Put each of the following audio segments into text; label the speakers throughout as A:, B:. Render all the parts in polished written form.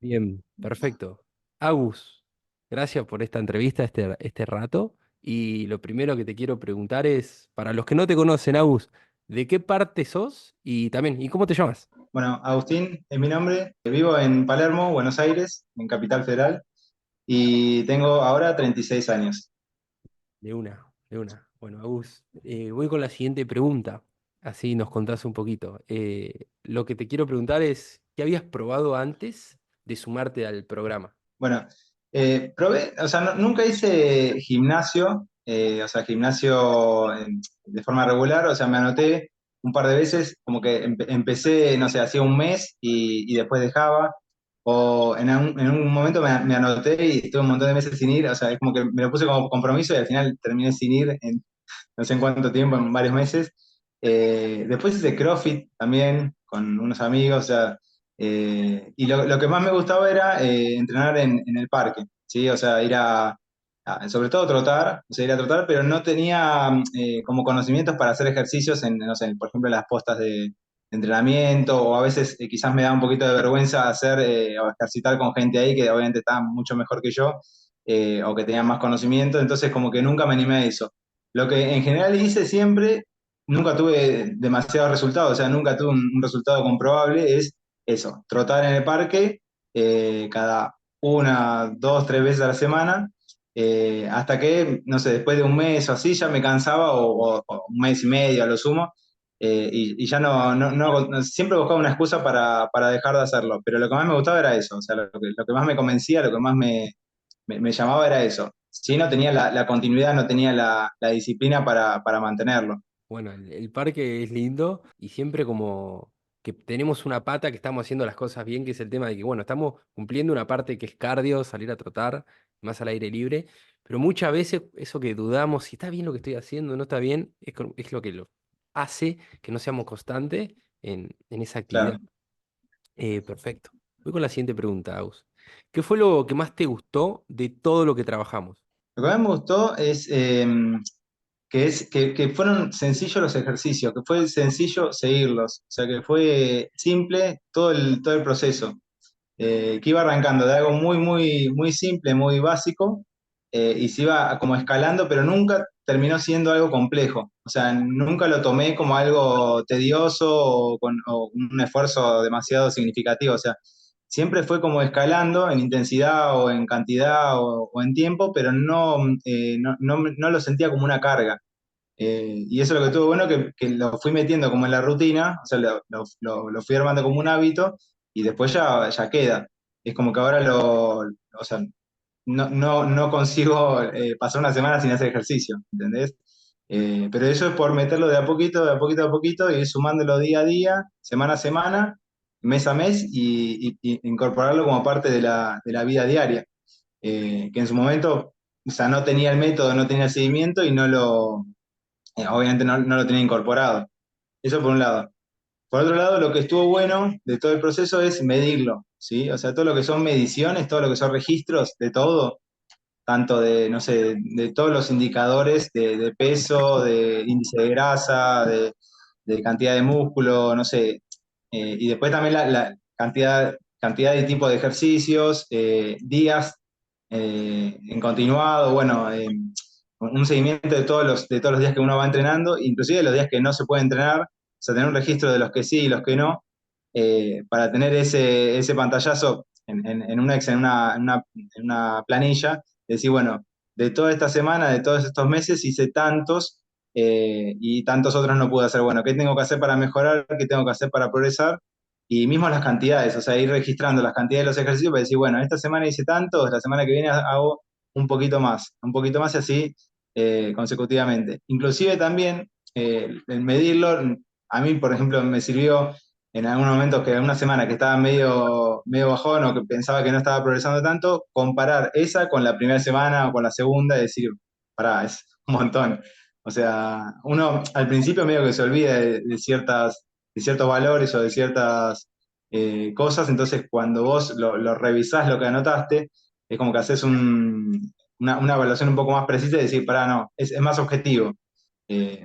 A: Bien, perfecto. Agus, gracias por esta entrevista, este rato. Y lo primero que te quiero preguntar es, para los que no te conocen, Agus, ¿de qué parte sos? Y también, ¿y cómo te llamas?
B: Bueno, Agustín es mi nombre. Vivo en Palermo, Buenos Aires, en Capital Federal, y tengo ahora 36 años.
A: De una, de una. Bueno, Agus, voy con la siguiente pregunta. Así nos contás un poquito. Lo que te quiero preguntar es, ¿qué habías probado antes de sumarte al programa?
B: Bueno, probé, o sea, nunca hice gimnasio, o sea, gimnasio de forma regular, o sea, me anoté un par de veces, como que empecé, no sé, hacía un mes y después dejaba, o en un momento me anoté y estuve un montón de meses sin ir, o sea, es como que me lo puse como compromiso y al final terminé sin ir en no sé en cuánto tiempo, en varios meses. Después hice CrossFit también con unos amigos, o sea, y lo que más me gustaba era entrenar en el parque, ¿sí? O sea, sobre todo trotar, o sea, ir a trotar, pero no tenía como conocimientos para hacer ejercicios en, no sé, por ejemplo, en las postas de entrenamiento, o a veces quizás me da un poquito de vergüenza hacer o ejercitar con gente ahí que obviamente está mucho mejor que yo, o que tenía más conocimiento, entonces como que nunca me animé a eso. Lo que en general hice siempre, nunca tuve demasiados resultados, o sea, nunca tuve un resultado comprobable, es eso, trotar en el parque cada una, dos, tres veces a la semana, hasta que, no sé, después de un mes o así ya me cansaba, o un mes y medio a lo sumo, y ya siempre buscaba una excusa para dejar de hacerlo, pero lo que más me gustaba era eso, o sea, lo que más me convencía, lo que más me llamaba era eso. Sí, no tenía la continuidad, no tenía la disciplina para mantenerlo.
A: Bueno, el parque es lindo y siempre como que tenemos una pata que estamos haciendo las cosas bien, que es el tema de que, bueno, estamos cumpliendo una parte que es cardio, salir a trotar, más al aire libre, pero muchas veces eso que dudamos si está bien lo que estoy haciendo, no está bien, es lo que lo hace que no seamos constantes en esa actividad.
B: Claro.
A: Perfecto. Voy con la siguiente pregunta, Aus. ¿Qué fue lo que más te gustó de todo lo que trabajamos?
B: Lo que más me gustó es que fueron sencillos los ejercicios, que fue sencillo seguirlos, o sea, que fue simple todo el proceso. Que iba arrancando de algo muy, muy, muy simple, muy básico, y se iba como escalando, pero nunca terminó siendo algo complejo. O sea, nunca lo tomé como algo tedioso o un esfuerzo demasiado significativo. O sea, siempre fue como escalando en intensidad o en cantidad o en tiempo, pero no lo sentía como una carga. Y eso es lo que estuvo bueno, que lo fui metiendo como en la rutina, o sea, lo fui armando como un hábito y después ya queda. Es como que ahora o sea, no consigo pasar una semana sin hacer ejercicio, ¿entendés? Pero eso es por meterlo de a poquito, de a poquito, de a poquito, y ir sumándolo día a día, semana a semana, mes a mes, y incorporarlo como parte de la vida diaria. Que en su momento, o sea, no tenía el método, no tenía el seguimiento y obviamente no lo tenía incorporado. Eso por un lado. Por otro lado, lo que estuvo bueno de todo el proceso es medirlo, ¿sí? O sea, todo lo que son mediciones, todo lo que son registros de todo, tanto de, no sé, de todos los indicadores de peso, de índice de grasa, de cantidad de músculo, no sé, y después también la cantidad y tipo de ejercicios, días en continuado, bueno, un seguimiento de todos los días que uno va entrenando, inclusive los días que no se puede entrenar, o sea, tener un registro de los que sí y los que no, para tener ese pantallazo en un Excel, en una planilla, decir, bueno, de toda esta semana, de todos estos meses, hice tantos y tantos otros no pude hacer. Bueno, ¿qué tengo que hacer para mejorar? ¿Qué tengo que hacer para progresar? Y mismo las cantidades, o sea, ir registrando las cantidades de los ejercicios para decir, bueno, esta semana hice tantos, la semana que viene hago un poquito más y así consecutivamente. Inclusive también el medirlo, a mí, por ejemplo, me sirvió en algunos momentos que una semana que estaba medio bajón o que pensaba que no estaba progresando tanto, comparar esa con la primera semana o con la segunda y decir, pará, es un montón. O sea, uno al principio medio que se olvida de ciertos valores o de ciertas cosas, entonces cuando vos lo revisás lo que anotaste, es como que haces una evaluación un poco más precisa y decir, pará, no, es más objetivo.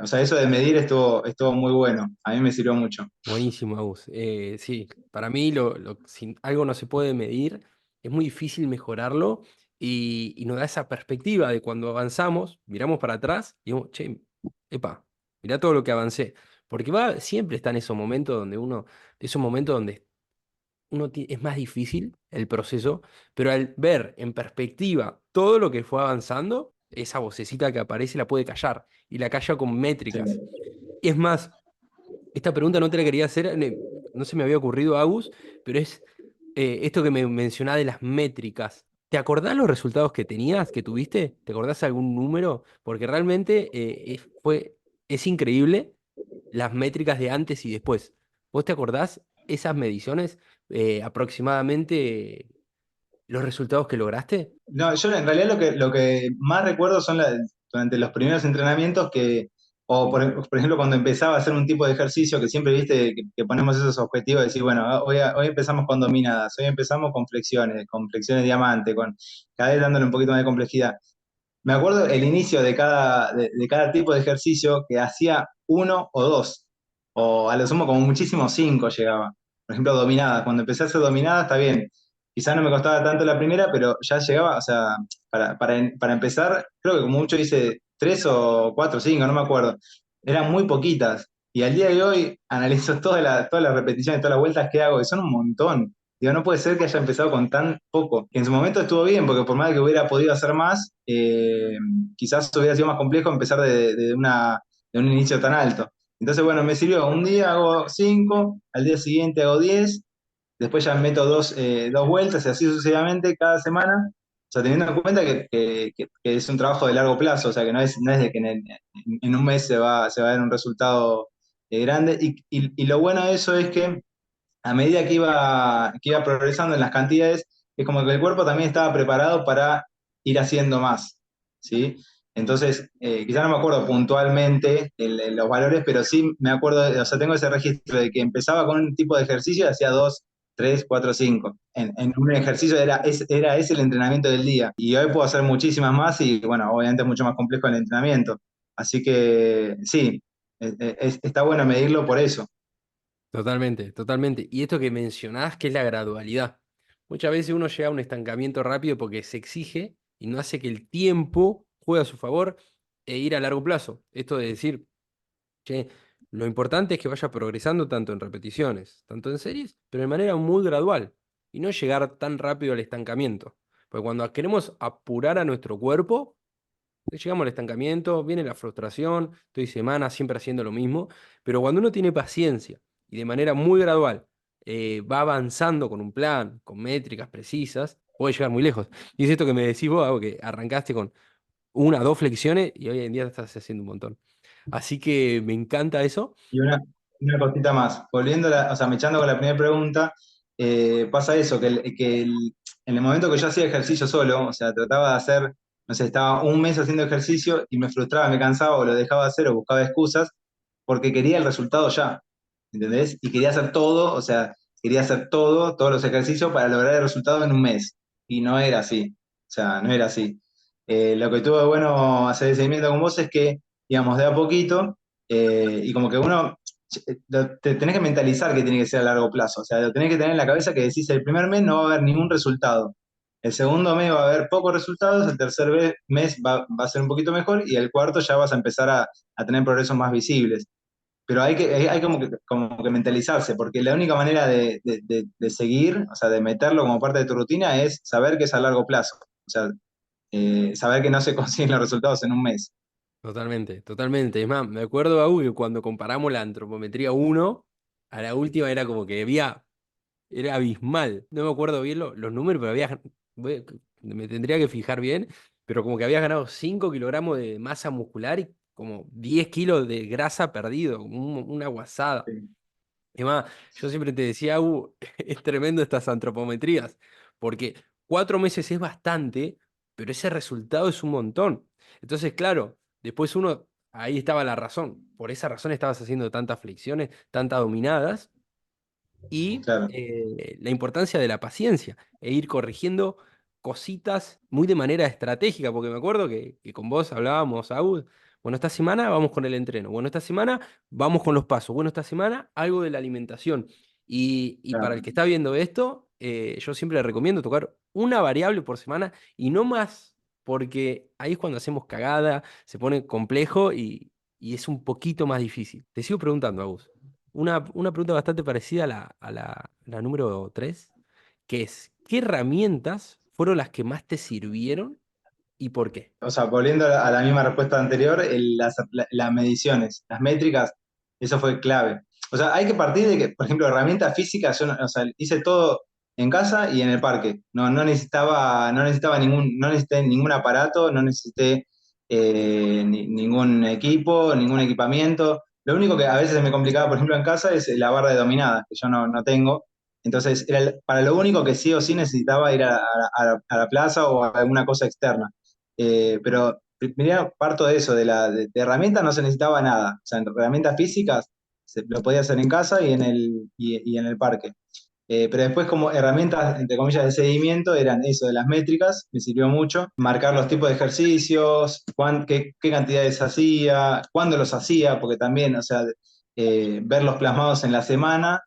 B: O sea, eso de medir estuvo muy bueno, a mí me sirvió mucho.
A: Buenísimo, Agus. Sí, para mí si algo no se puede medir, es muy difícil mejorarlo y nos da esa perspectiva de cuando avanzamos, miramos para atrás y digo, che, epa, mirá todo lo que avancé. Porque siempre está en esos momentos donde es más difícil el proceso, pero al ver en perspectiva todo lo que fue avanzando, esa vocecita que aparece la puede callar y la calla con
B: Sí.
A: métricas. Es más, esta pregunta no te la quería hacer, no se me había ocurrido, Agus, pero es esto que me mencionaba de las métricas. ¿Te acordás los resultados que tenías, que tuviste? ¿Te acordás algún número? Porque realmente es increíble las métricas de antes y después. ¿Vos te acordás esas mediciones, aproximadamente los resultados que lograste?
B: No, yo en realidad lo que más recuerdo son durante los primeros entrenamientos o por ejemplo cuando empezaba a hacer un tipo de ejercicio que siempre viste que ponemos esos objetivos de decir, bueno, hoy empezamos con dominadas, hoy empezamos con flexiones diamante, cada vez dándole un poquito más de complejidad. Me acuerdo el inicio de cada tipo de ejercicio que hacía uno o dos, o a lo sumo como muchísimo cinco llegaba. Por ejemplo, dominadas. Cuando empecé a hacer dominadas, está bien. Quizás no me costaba tanto la primera, pero ya llegaba, o sea, para empezar, creo que como mucho hice tres o cuatro o cinco, no me acuerdo. Eran muy poquitas. Y al día de hoy analizo todas las repeticiones, todas las vueltas que hago, y son un montón. Digo, no puede ser que haya empezado con tan poco. Que en su momento estuvo bien, porque por más que hubiera podido hacer más, quizás hubiera sido más complejo empezar de un inicio tan alto. Entonces, bueno, me sirvió. Un día hago 5, al día siguiente hago 10, después ya meto dos vueltas y así sucesivamente cada semana. O sea, teniendo en cuenta que es un trabajo de largo plazo, o sea, que no es de que en un mes se va a ver un resultado grande. Y lo bueno de eso es que a medida que iba progresando en las cantidades, es como que el cuerpo también estaba preparado para ir haciendo más, ¿sí? Entonces, quizá no me acuerdo puntualmente los valores, pero sí me acuerdo, o sea, tengo ese registro de que empezaba con un tipo de ejercicio y hacía dos, tres, cuatro, cinco. En un ejercicio era ese el entrenamiento del día. Y hoy puedo hacer muchísimas más y, bueno, obviamente es mucho más complejo el entrenamiento. Así que sí, está bueno medirlo por eso.
A: Totalmente, totalmente. Y esto que mencionás, que es la gradualidad. Muchas veces uno llega a un estancamiento rápido porque se exige y no hace que el tiempo juegue a su favor e ir a largo plazo. Esto de decir, che, lo importante es que vaya progresando tanto en repeticiones, tanto en series, pero de manera muy gradual y no llegar tan rápido al estancamiento. Porque cuando queremos apurar a nuestro cuerpo, llegamos al estancamiento, viene la frustración, estoy semanas siempre haciendo lo mismo, pero cuando uno tiene paciencia y de manera muy gradual va avanzando con un plan, con métricas precisas, puede llegar muy lejos. Y es esto que me decís vos, algo que arrancaste con una, dos flexiones y hoy en día estás haciendo un montón. Así que me encanta eso.
B: Y una cosita más, volviendo, o sea, me echando con la primera pregunta, pasa eso, en el momento que yo hacía ejercicio solo, o sea, trataba de hacer, no sé, estaba un mes haciendo ejercicio y me frustraba, me cansaba o lo dejaba de hacer o buscaba excusas porque quería el resultado ya, ¿entendés? Y quería hacer todo, o sea, quería hacer todos los ejercicios para lograr el resultado en un mes. Y no era así, o sea, no era así. Lo que tuvo de bueno hacer el seguimiento con vos es que, digamos, de a poquito, y como que uno, te tenés que mentalizar que tiene que ser a largo plazo, o sea, lo tenés que tener en la cabeza que decís, el primer mes no va a haber ningún resultado, el segundo mes va a haber pocos resultados, el tercer mes va a ser un poquito mejor y el cuarto ya vas a empezar a tener progresos más visibles. Pero hay como que mentalizarse, porque la única manera de seguir, o sea, de meterlo como parte de tu rutina es saber que es a largo plazo. O sea, saber que no se consiguen los resultados en un mes.
A: Totalmente, totalmente. Es más, me acuerdo, Agu, que cuando comparamos la antropometría uno a la última era como que era abismal. No me acuerdo bien los números, pero me tendría que fijar bien, pero como que habías ganado 5 kilogramos de masa muscular y como 10 kilos de grasa perdido, como una guasada.
B: Sí,
A: Es más, yo siempre te decía, es tremendo estas antropometrías, porque 4 meses es bastante, pero ese resultado es un montón. Entonces, claro, después ahí estaba la razón. Por esa razón estabas haciendo tantas flexiones, tantas dominadas y
B: claro.
A: la importancia de la paciencia e ir corrigiendo cositas muy de manera estratégica, porque me acuerdo que con vos hablábamos, Agus, Bueno, esta semana vamos con el entreno. Bueno, esta semana vamos con los pasos. Bueno, esta semana algo de la alimentación. Y para el que está viendo esto, yo siempre le recomiendo tocar una variable por semana y no más, porque ahí es cuando hacemos cagada, se pone complejo y es un poquito más difícil. Te sigo preguntando, Agus. Una pregunta bastante parecida a la número 3, que es, ¿qué herramientas fueron las que más te sirvieron y por qué?
B: O sea, volviendo a la misma respuesta anterior, las mediciones, las métricas, eso fue clave. O sea, hay que partir de que, por ejemplo, herramientas físicas, o sea, hice todo en casa y en el parque. No necesité ningún aparato, no necesité ningún equipo, ningún equipamiento. Lo único que a veces se me complicaba, por ejemplo, en casa es la barra de dominadas, que yo no tengo. Entonces, para lo único que sí o sí necesitaba ir a la plaza o a alguna cosa externa. Pero primero parto de eso, de herramientas no se necesitaba nada. O sea, en herramientas físicas lo podía hacer en casa y en el parque. Pero después como herramientas, entre comillas, de seguimiento eran eso de las métricas, me sirvió mucho. Marcar los tipos de ejercicios, qué cantidades hacía, cuándo los hacía, porque también, o sea, verlos plasmados en la semana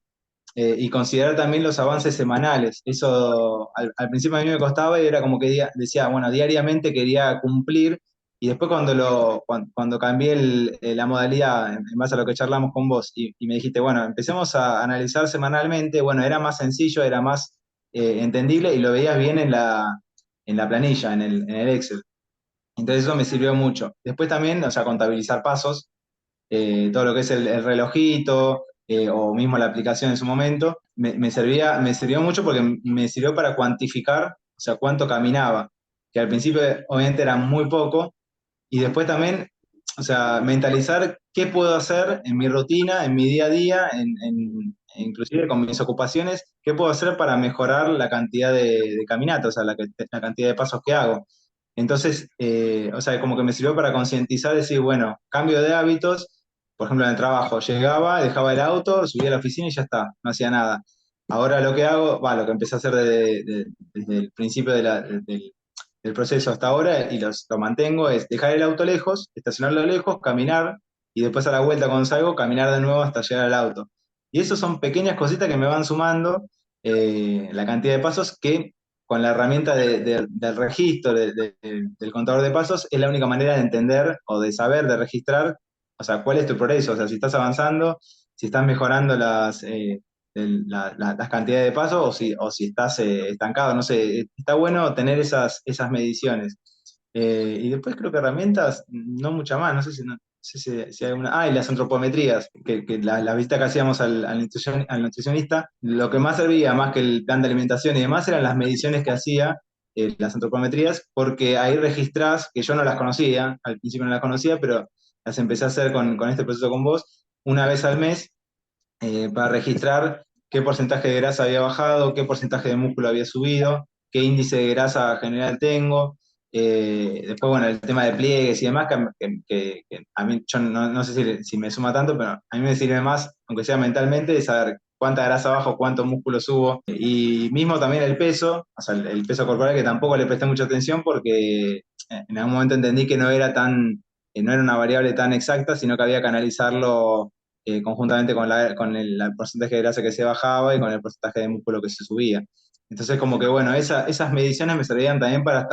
B: y considerar también los avances semanales. Eso al principio a mí me costaba y era como que decía, bueno, diariamente quería cumplir y después cuando cambié la modalidad en base a lo que charlamos con vos y me dijiste, bueno, empecemos a analizar semanalmente, bueno, era más sencillo, era más entendible y lo veías bien en la planilla, en el Excel. Entonces eso me sirvió mucho. Después también, o sea, contabilizar pasos, todo lo que es el relojito o mismo la aplicación en su momento, me sirvió mucho porque me sirvió para cuantificar, o sea, cuánto caminaba, que al principio obviamente era muy poco, y después también, o sea, mentalizar qué puedo hacer en mi rutina, en mi día a día, inclusive con mis ocupaciones, qué puedo hacer para mejorar la cantidad de caminatas, o sea, la cantidad de pasos que hago. Entonces, o sea, como que me sirvió para concientizar, decir, bueno, cambio de hábitos, por ejemplo, en el trabajo, llegaba, dejaba el auto, subía a la oficina y ya está, no hacía nada. Ahora lo que hago, lo que empecé a hacer desde el principio del proceso hasta ahora, y lo mantengo, es dejar el auto lejos, estacionarlo lejos, caminar, y después a la vuelta cuando salgo, caminar de nuevo hasta llegar al auto. Y eso son pequeñas cositas que me van sumando la cantidad de pasos que con la herramienta del registro, del contador de pasos, es la única manera de entender o de saber, de registrar, o sea, cuál es tu progreso, o sea, si estás avanzando, si estás mejorando las cantidades de pasos o si estás estancado, no sé, está bueno tener esas mediciones. Y después creo que herramientas, no mucha más, no sé si hay una. Ah, y las antropometrías, que la visita que hacíamos al nutricionista, lo que más servía, más que el plan de alimentación y demás, eran las mediciones que hacía, las antropometrías, porque ahí registrás, que yo no las conocía, al principio no las conocía, pero las empecé a hacer con este proceso con vos, una vez al mes, para registrar qué porcentaje de grasa había bajado, qué porcentaje de músculo había subido, qué índice de grasa general tengo. Después, bueno, el tema de pliegues y demás, que a mí, yo no sé si me suma tanto, pero a mí me sirve más, aunque sea mentalmente, de saber cuánta grasa bajo, cuánto músculo subo. Y mismo también el peso, o sea, el peso corporal, que tampoco le presté mucha atención porque en algún momento entendí que no era una variable tan exacta, sino que había que analizarlo conjuntamente con el porcentaje de grasa que se bajaba y con el porcentaje de músculo que se subía. Entonces, como que bueno, esas mediciones me servían también para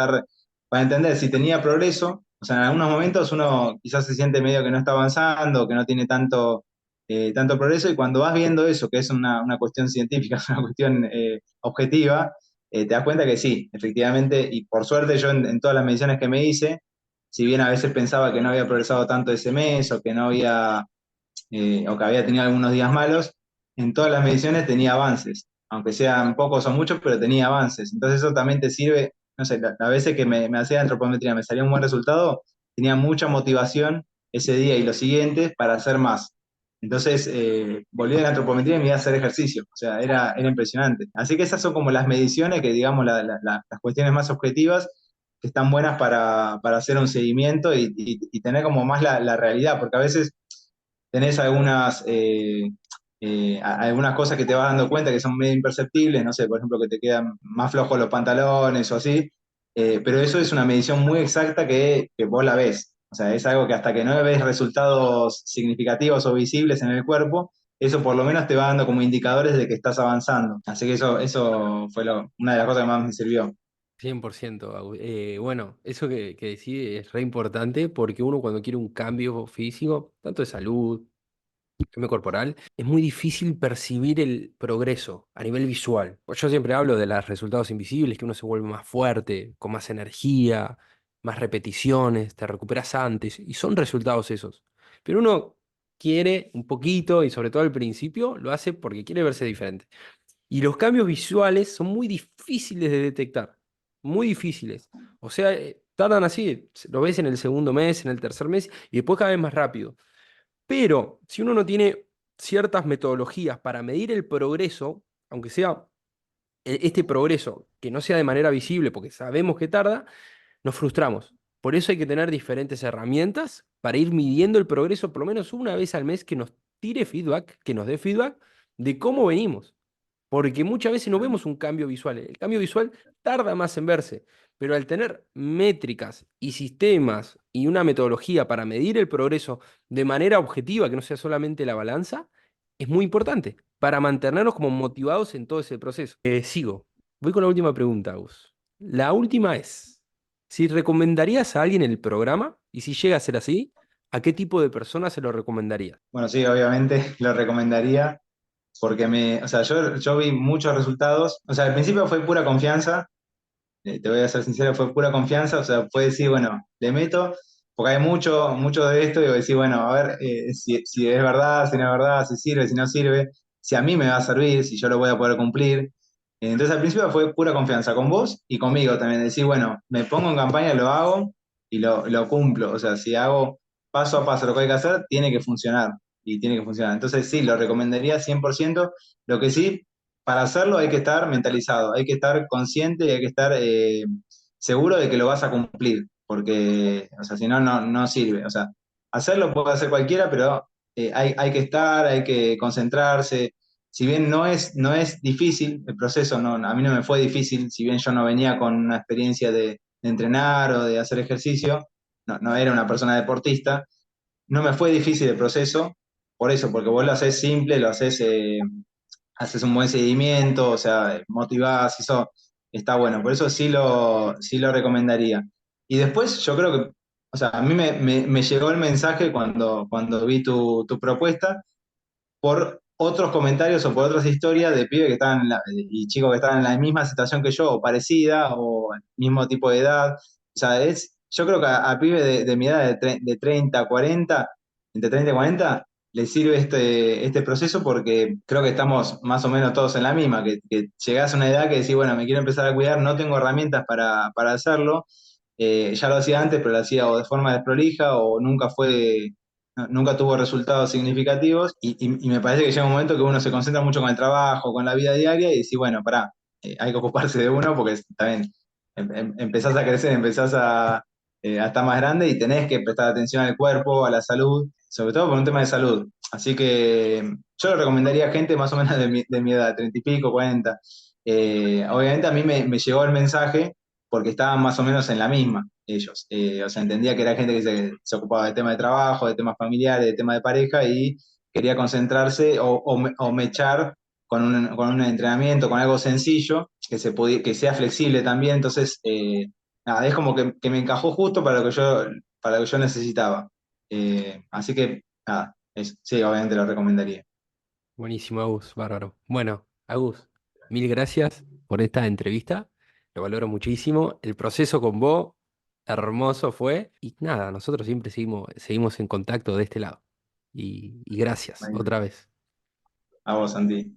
B: entender si tenía progreso. O sea, en algunos momentos uno quizás se siente medio que no está avanzando, que no tiene tanto progreso, y cuando vas viendo eso, que es una cuestión científica, es una cuestión objetiva, te das cuenta que sí, efectivamente, y por suerte yo en todas las mediciones que me hice, si bien a veces pensaba que no había progresado tanto ese mes o que no había o que había tenido algunos días malos, en todas las mediciones tenía avances, aunque sean pocos o muchos, pero tenía avances. Entonces eso también te sirve, no sé, a veces que me hacía antropometría, me salía un buen resultado, tenía mucha motivación ese día y los siguientes para hacer más. Entonces, volví a la antropometría y me iba a hacer ejercicio, o sea, era impresionante. Así que esas son como las mediciones que, digamos, las cuestiones más objetivas que están buenas para hacer un seguimiento y tener como más la realidad, porque a veces tenés algunas cosas que te vas dando cuenta que son medio imperceptibles, no sé, por ejemplo, que te quedan más flojos los pantalones o así, pero eso es una medición muy exacta que vos la ves. O sea, es algo que hasta que no ves resultados significativos o visibles en el cuerpo, eso por lo menos te va dando como indicadores de que estás avanzando. Así que eso fue una de las cosas que más me sirvió.
A: 100%. Bueno, eso que decís es re importante porque uno cuando quiere un cambio físico, tanto de salud, cambio corporal, es muy difícil percibir el progreso a nivel visual. Pues yo siempre hablo de los resultados invisibles, que uno se vuelve más fuerte, con más energía, más repeticiones, te recuperas antes, y son resultados esos. Pero uno quiere un poquito, y sobre todo al principio, lo hace porque quiere verse diferente. Y los cambios visuales son muy difíciles de detectar, muy difíciles. O sea, tardan así, lo ves en el segundo mes, en el tercer mes, y después cada vez más rápido. Pero si uno no tiene ciertas metodologías para medir el progreso, aunque sea este progreso que no sea de manera visible, porque sabemos que tarda, nos frustramos. Por eso hay que tener diferentes herramientas para ir midiendo el progreso por lo menos una vez al mes que nos tire feedback, que nos dé feedback de cómo venimos. Porque muchas veces no vemos un cambio visual. El cambio visual tarda más en verse, pero al tener métricas y sistemas y una metodología para medir el progreso de manera objetiva, que no sea solamente la balanza, es muy importante para mantenernos como motivados en todo ese proceso. Sigo. Voy con la última pregunta, Gus. La última es, si recomendarías a alguien el programa, y si llega a ser así, ¿a qué tipo de persona se lo recomendarías?
B: Bueno, sí, obviamente lo recomendaría porque o sea, yo vi muchos resultados. O sea, al principio fue pura confianza, te voy a ser sincero, fue pura confianza, o sea, puedes decir, bueno, le meto, porque hay mucho de esto, y voy a decir, bueno, a ver si es verdad, si no es verdad, si sirve, si no sirve, si a mí me va a servir, si yo lo voy a poder cumplir. Entonces al principio fue pura confianza con vos y conmigo también, decir, bueno, me pongo en campaña, lo hago y lo cumplo, o sea, si hago paso a paso lo que hay que hacer, tiene que funcionar y tiene que funcionar. Entonces sí, lo recomendaría 100%. Lo que sí, para hacerlo hay que estar mentalizado, hay que estar consciente y hay que estar seguro de que lo vas a cumplir, porque, o sea, si no, no sirve. O sea, hacerlo puede hacer cualquiera, pero hay que estar, hay que concentrarse. Si bien no es difícil el proceso, no, a mí no me fue difícil, si bien yo no venía con una experiencia de entrenar o de hacer ejercicio, no era una persona deportista, no me fue difícil el proceso, por eso, porque vos lo haces simple, lo haces haces un buen seguimiento, o sea, motivás, eso está bueno. Por eso sí lo recomendaría. Y después yo creo que, o sea, a mí me llegó el mensaje cuando vi tu propuesta por otros comentarios o por otras historias de pibes que estaban y chicos que estaban en la misma situación que yo, o parecida, o el mismo tipo de edad. O sea, yo creo que a pibes de mi edad, de 30 40, entre 30 y 40, les sirve este proceso porque creo que estamos más o menos todos en la misma, que llegás a una edad que decís, bueno, me quiero empezar a cuidar, no tengo herramientas para hacerlo. Ya lo hacía antes, pero lo hacía o de forma desprolija o nunca tuvo resultados significativos y me parece que llega un momento que uno se concentra mucho con el trabajo, con la vida diaria y dice, bueno, pará, hay que ocuparse de uno porque también empezás a crecer, empezás a estar más grande y tenés que prestar atención al cuerpo, a la salud, sobre todo por un tema de salud. Así que yo lo recomendaría a gente más o menos de mi edad, 30 y pico, 40. Obviamente a mí me llegó el mensaje porque estaban más o menos en la misma ellos. O sea, entendía que era gente que se ocupaba de tema de trabajo, de temas familiares, de tema de pareja y quería concentrarse o mechar con un entrenamiento, con algo sencillo, que sea flexible también. Entonces, nada, es como que me encajó justo para lo que yo necesitaba. Así que, nada, sí, obviamente lo recomendaría.
A: Buenísimo, Agus, bárbaro. Bueno, Agus, mil gracias por esta entrevista. Lo valoro muchísimo. El proceso con vos, hermoso fue. Y nada, nosotros siempre seguimos en contacto de este lado. Y gracias, otra vez.
B: A vos, Santi.